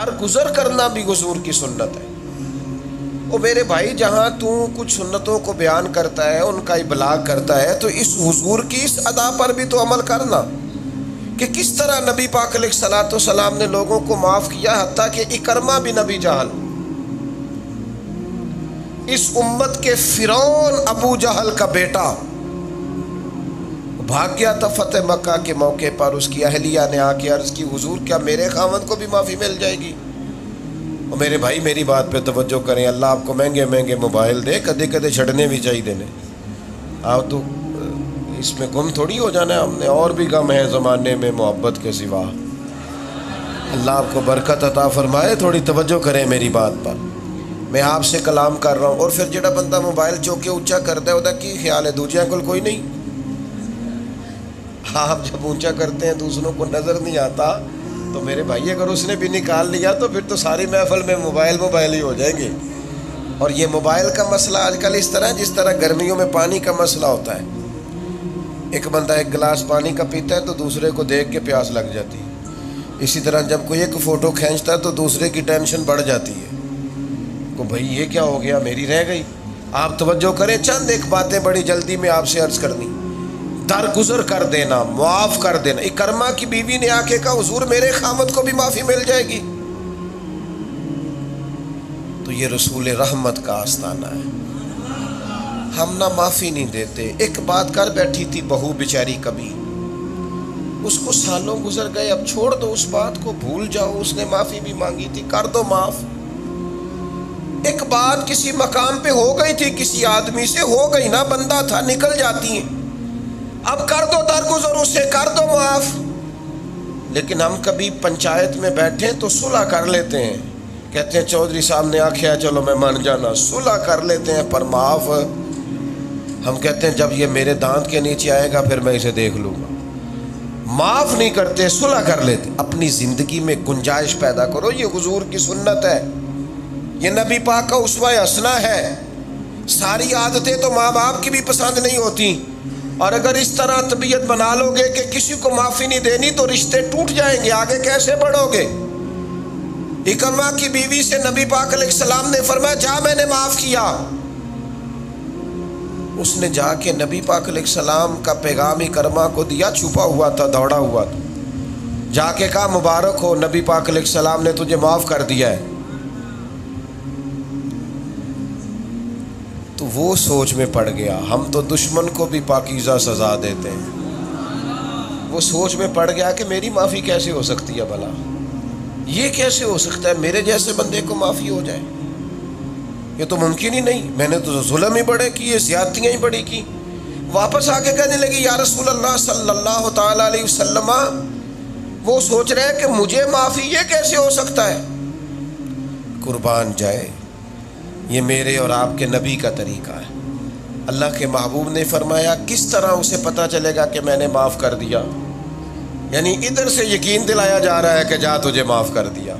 درگزر کرنا بھی حضور کی سنت ہے۔ او میرے بھائی، جہاں تو کچھ سنتوں کو بیان کرتا ہے، ان کا ابلاغ کرتا ہے، تو اس حضور کی اس ادا پر بھی تو عمل کرنا کہ کس طرح نبی پاک علیہ الصلوۃ والسلام نے لوگوں کو معاف کیا، حتیٰ کہ اکرمہ بن ابی جہل، اس امت کے فرعون ابو جہل کا بیٹا، بھاگ گیا تھا فتح مکہ کے موقع پر۔ اس کی اہلیہ نے آ کے عرض کی، حضور کیا میرے خاوند کو بھی معافی مل جائے گی؟ اور میرے بھائی میری بات پہ توجہ کریں، اللہ آپ کو مہنگے مہنگے موبائل دے، کدے کدے چھڑنے بھی چاہیے دینے، آپ تو اس میں گم تھوڑی ہو جانا ہے، ہم نے اور بھی غم ہے زمانے میں محبت کے سوا۔ اللہ آپ کو برکت عطا فرمائے، تھوڑی توجہ کریں میری بات پر، میں آپ سے کلام کر رہا ہوں۔ اور پھر جڑا بندہ موبائل چوک کے اونچا کرتا ہے، وہ کی خیال ہے دوجیاں کول کوئی نہیں؟ آپ جب اونچا کرتے ہیں دوسروں کو نظر نہیں آتا، تو میرے بھائی اگر اس نے بھی نکال لیا تو پھر تو ساری محفل میں موبائل ہی ہو جائیں گے۔ اور یہ موبائل کا مسئلہ آج کل اس طرح، جس طرح گرمیوں میں پانی کا مسئلہ ہوتا ہے، ایک بندہ ایک گلاس پانی کا پیتا ہے تو دوسرے کو دیکھ کے پیاس لگ جاتی ہے، اسی طرح جب کوئی ایک فوٹو کھینچتا ہے تو دوسرے کی ٹینشن بڑھ جاتی ہے کہ بھائی یہ کیا ہو گیا، میری رہ گئی۔ آپ توجہ کریں، چند ایک باتیں بڑی جلدی میں آپ سے عرض کرنی۔ درگزر کر دینا، معاف کر دینا۔ اکرمہ کی بیوی نے آ کے کہا، حضور میرے خاوند کو بھی معافی مل جائے گی؟ تو یہ رسول رحمت کا آستانہ ہے، ہم نہ معافی نہیں دیتے۔ ایک بات کر بیٹھی تھی بہو بیچاری، کبھی اس کو سالوں گزر گئے، اب چھوڑ دو اس بات کو، بھول جاؤ، اس نے معافی بھی مانگی تھی، کر دو معاف۔ ایک بات کسی مقام پہ ہو گئی تھی، کسی آدمی سے ہو گئی نا، بندہ تھا، نکل جاتی ہیں، اب کر دو درگزر، اسے کر دو معاف۔ لیکن ہم کبھی پنچایت میں بیٹھیں تو صلح کر لیتے ہیں، کہتے ہیں چودھری صاحب نے آکھیا چلو میں مان جانا، صلح کر لیتے ہیں، پر معاف ہم کہتے ہیں جب یہ میرے دانت کے نیچے آئے گا پھر میں اسے دیکھ لوں گا۔ معاف نہیں کرتے، صلح کر لیتے۔ اپنی زندگی میں گنجائش پیدا کرو، یہ حضور کی سنت ہے، یہ نبی پاک کا اسوہ حسنہ ہے۔ ساری عادتیں تو ماں باپ کی بھی پسند نہیں ہوتی، اور اگر اس طرح طبیعت بنا لو گے کہ کسی کو معافی نہیں دینی تو رشتے ٹوٹ جائیں گے، آگے کیسے بڑھو گے؟ اکرمہ کی بیوی سے نبی پاک علیہ السلام نے فرمایا، جا میں نے معاف کیا۔ اس نے جا کے نبی پاک علیہ السلام کا پیغام اکرمہ کو دیا، چھپا ہوا تھا، دوڑا ہوا تھا، جا کے کہا مبارک ہو، نبی پاک علیہ السلام نے تجھے معاف کر دیا ہے۔ تو وہ سوچ میں پڑ گیا، ہم تو دشمن کو بھی پاکیزہ سزا دیتے ہیں، وہ سوچ میں پڑ گیا کہ میری معافی کیسے ہو سکتی ہے بھلا، یہ کیسے ہو سکتا ہے میرے جیسے بندے کو معافی ہو جائے، یہ تو ممکن ہی نہیں، میں نے تو ظلم ہی بڑے کیے، زیادتیاں ہی بڑی کی۔ واپس آ کے کہنے لگی، یا رسول اللہ صلی اللہ تعالی علیہ وسلم، وہ سوچ رہے ہیں کہ مجھے معافی یہ کیسے ہو سکتا ہے؟ قربان جائے، یہ میرے اور آپ کے نبی کا طریقہ ہے۔ اللہ کے محبوب نے فرمایا، کس طرح اسے پتہ چلے گا کہ میں نے معاف کر دیا؟ یعنی ادھر سے یقین دلایا جا رہا ہے کہ جا تجھے معاف کر دیا۔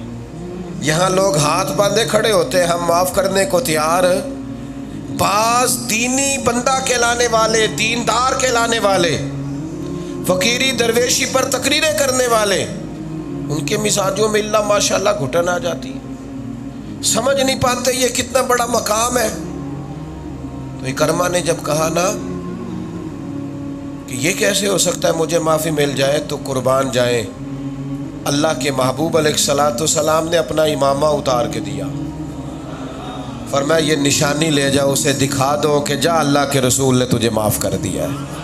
یہاں لوگ ہاتھ باندھے کھڑے ہوتے ہیں، ہم معاف کرنے کو تیار۔ بعض دینی بندہ کہلانے والے، دیندار کہلانے والے، فقیری درویشی پر تقریریں کرنے والے، ان کے مزاجوں میں اللہ ماشاءاللہ گھٹن آ جاتی، سمجھ نہیں پاتے یہ کتنا بڑا مقام ہے۔ تو اکرمہ نے جب کہا نا کہ یہ کیسے ہو سکتا ہے مجھے معافی مل جائے، تو قربان جائیں، اللہ کے محبوب علیہ الصلوۃ والسلام نے اپنا امامہ اتار کے دیا، فرمایا یہ نشانی لے جاؤ، اسے دکھا دو کہ جا اللہ کے رسول نے تجھے معاف کر دیا ہے۔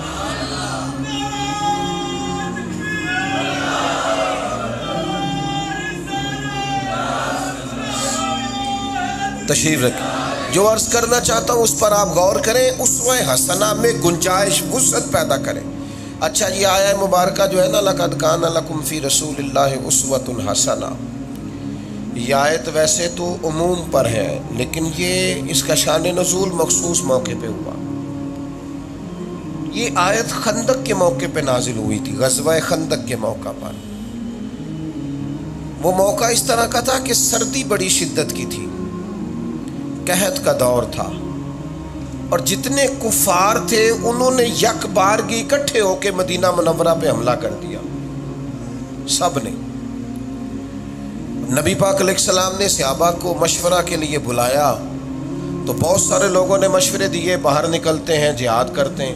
تشریف رکھیں، جو عرض کرنا چاہتا ہوں اس پر آپ غور کریں، اسوہ حسنہ میں گنجائش، وسعت پیدا کریں۔ اچھا یہ آیہ مبارکہ جو ہے نا، لَقَدْ كَانَ لَكُمْ فِي رَسُولِ اللَّهِ أُسْوَةٌ حَسَنَةٌ، یہ آیت ویسے تو عموم پر ہے، لیکن یہ اس کا شان نزول مخصوص موقع پہ ہوا۔ یہ آیت خندق کے موقع پہ نازل ہوئی تھی، غزوہ خندق کے موقع پر۔ وہ موقع اس طرح کا تھا کہ سردی بڑی شدت کی تھی، قحط کا دور تھا، اور جتنے کفار تھے انہوں نے یک بارگی اکٹھے ہو کے مدینہ منورہ پہ حملہ کر دیا، سب نے۔ نبی پاک علیہ السلام نے صحابہ کو مشورہ کے لیے بلایا تو بہت سارے لوگوں نے مشورے دیے، باہر نکلتے ہیں، جہاد کرتے ہیں،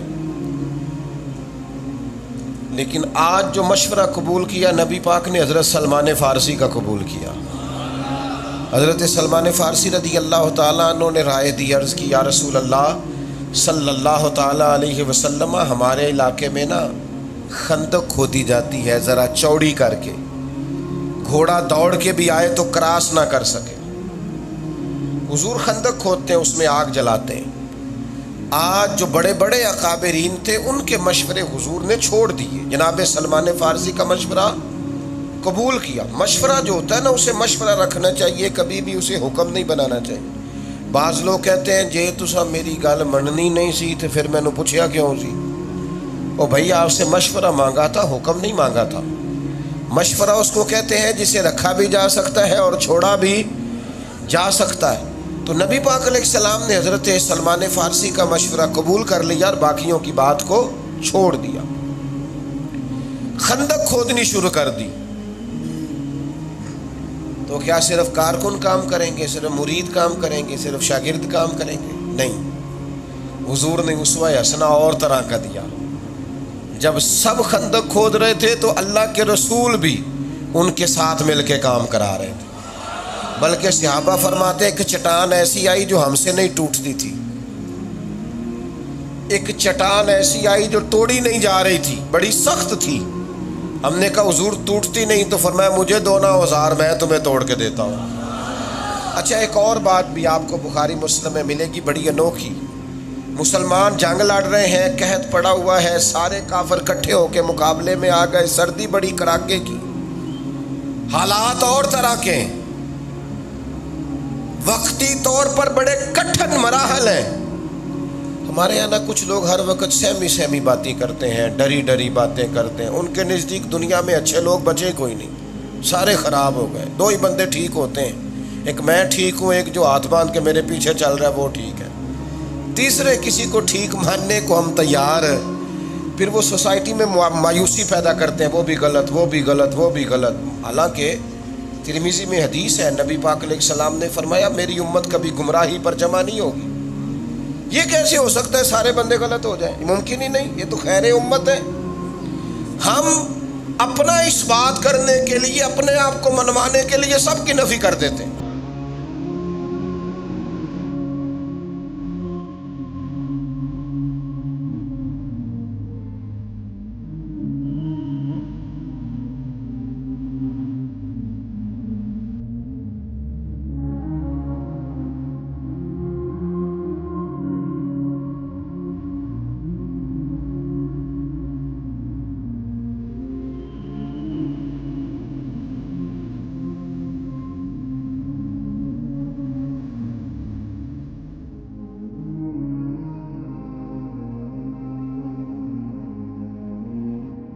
لیکن آج جو مشورہ قبول کیا نبی پاک نے حضرت سلمان فارسی کا قبول کیا۔ حضرت سلمان فارسی رضی اللہ تعالیٰ عنہ نے رائے دی، عرض کی یا رسول اللہ صلی اللہ تعالیٰ علیہ وسلم، ہمارے علاقے میں نا خندق کھودی جاتی ہے ذرا چوڑی کر کے، گھوڑا دوڑ کے بھی آئے تو کراس نہ کر سکے۔ حضور خندق کھودتے ہیں، اس میں آگ جلاتے ہیں۔ آج جو بڑے بڑے اکابرین تھے ان کے مشورے حضور نے چھوڑ دیے، جناب سلمان فارسی کا مشورہ قبول کیا۔ مشورہ جو ہوتا ہے نا اسے مشورہ رکھنا چاہیے، کبھی بھی اسے حکم نہیں بنانا چاہیے۔ بعض لوگ کہتے ہیں جے تسا میری گل مننی نہیں سی تو پھر میں نے پوچھیا کیوں سی؟ او بھائی آپ سے مشورہ مانگا تھا، حکم نہیں مانگا تھا۔ مشورہ اس کو کہتے ہیں جسے رکھا بھی جا سکتا ہے اور چھوڑا بھی جا سکتا ہے۔ تو نبی پاک علیہ السلام نے حضرت سلمان فارسی کا مشورہ قبول کر لیا اور باقیوں کی بات کو چھوڑ دیا، خندق کھودنی شروع کر دی۔ تو کیا صرف کارکن کام کریں گے، صرف مرید کام کریں گے، صرف شاگرد کام کریں گے؟ نہیں، حضور نے اسوہ حسنہ اور طرح کا دیا۔ جب سب خندق کھود رہے تھے تو اللہ کے رسول بھی ان کے ساتھ مل کے کام کرا رہے تھے، بلکہ صحابہ فرماتے ایک چٹان ایسی آئی جو ہم سے نہیں ٹوٹتی تھی، ایک چٹان ایسی آئی جو توڑی نہیں جا رہی تھی، بڑی سخت تھی۔ ہم نے کہا حضور ٹوٹتی نہیں، تو فرمایا مجھے دو نا اوزار، میں تمہیں توڑ کے دیتا ہوں۔ اچھا ایک اور بات بھی آپ کو بخاری مسلم میں ملے گی بڑی انوکھی۔ مسلمان جنگ لڑ رہے ہیں، قحط پڑا ہوا ہے، سارے کافر اکٹھے ہو کے مقابلے میں آ گئے، سردی بڑی کڑاکے کی، حالات اور طرح کے ہیں، وقتی طور پر بڑے کٹھن مراحل ہیں۔ ہمارے یہاں نا کچھ لوگ ہر وقت سہمی سہمی باتیں کرتے ہیں، ڈری ڈری باتیں کرتے ہیں، ان کے نزدیک دنیا میں اچھے لوگ بچے کوئی نہیں، سارے خراب ہو گئے۔ دو ہی بندے ٹھیک ہوتے ہیں، ایک میں ٹھیک ہوں، ایک جو ہاتھ باندھ کے میرے پیچھے چل رہا ہے وہ ٹھیک ہے، تیسرے کسی کو ٹھیک ماننے کو ہم تیار ہیں۔ پھر وہ سوسائٹی میں مایوسی پیدا کرتے ہیں، وہ بھی غلط، وہ بھی غلط، وہ بھی غلط۔ حالانکہ ترمذی میں حدیث ہے، نبی پاک علیہ السلام نے فرمایا میری امت کبھی گمراہی پر جمع نہیں ہوگی۔ یہ کیسے ہو سکتا ہے سارے بندے غلط ہو جائیں؟ ممکن ہی نہیں، یہ تو خیر امت ہے۔ ہم اپنا اس بات کرنے کے لیے، اپنے آپ کو منوانے کے لیے سب کی نفی کر دیتے ہیں۔